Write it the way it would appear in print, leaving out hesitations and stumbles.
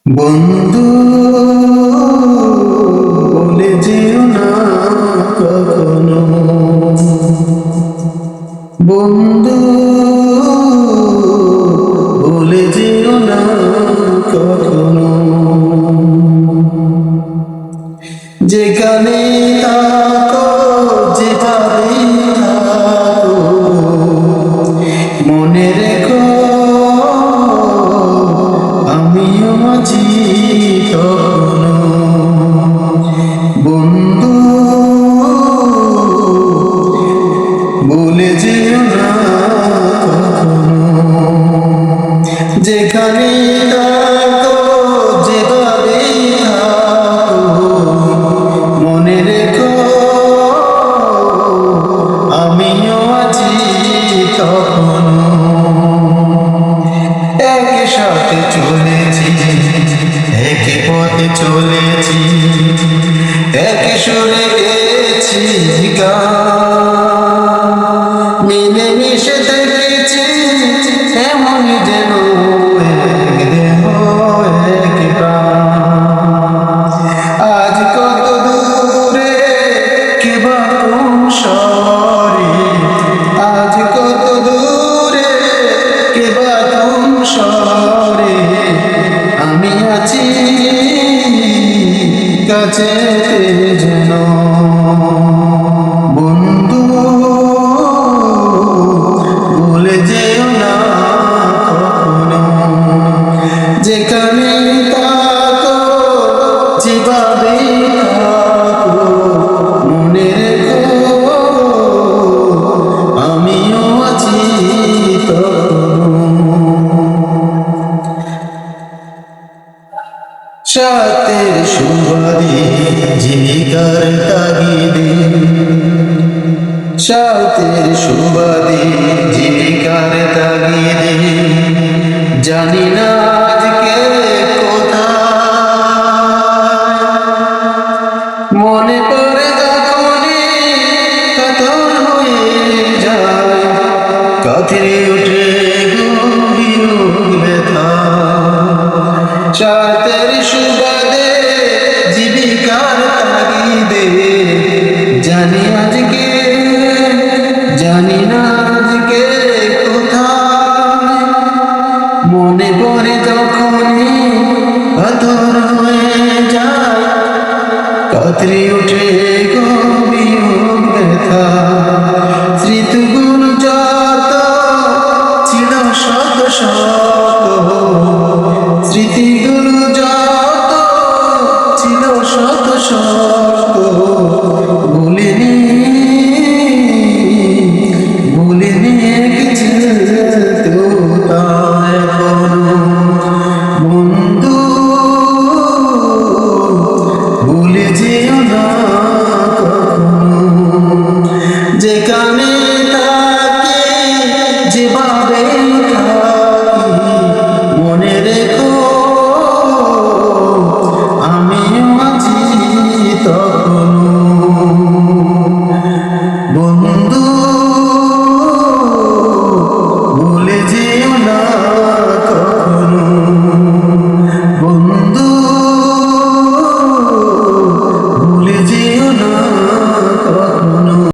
বন্ধু বলে যেও না কখনো, বন্ধু বলে যেও না কখনো, যেখানে থাকো যেভাবে থাকো মনে রেখো আমিও আছি তখনো। বন্ধু বলে যেও না কখনো, যেখানে থাকো যেভাবে থাকো মনে রেখো আমিও আছি তখনো। একই সাথে চলেছি, একই পথে চলেছি, একই সুরে গেছি গান, মিলে মিশে থেকেছি এমন যেন এক দেহ এক প্রাণ। আজ কত দূরে কে বা কোন শহরে, আজ কত দূরে কে বা কোন শহরে আমি আছি কাছে যেন। বন্ধু ভুলে যেও না কখনো, যেখানে থাকো যেভাবে থাকো মনে রেখো আমিও আছি তখনো। সাথের সুবাদে জীবিকার তাগিদে, সাথের সুবাদে জীবিকার তাগিদে জানি না আজকে কোথায়, মনে পড়ে যখনই কাতর হয়ে যায়, কাঁথরে ওঠে গভীর ব্যথা। সাথের সুবাদে জীবিকার তাগিদে জানি আজকে, জানি না আজকে কোথায়, মনে পড়ে যখনই পাথর হয়ে যায়, কাতরে ওঠে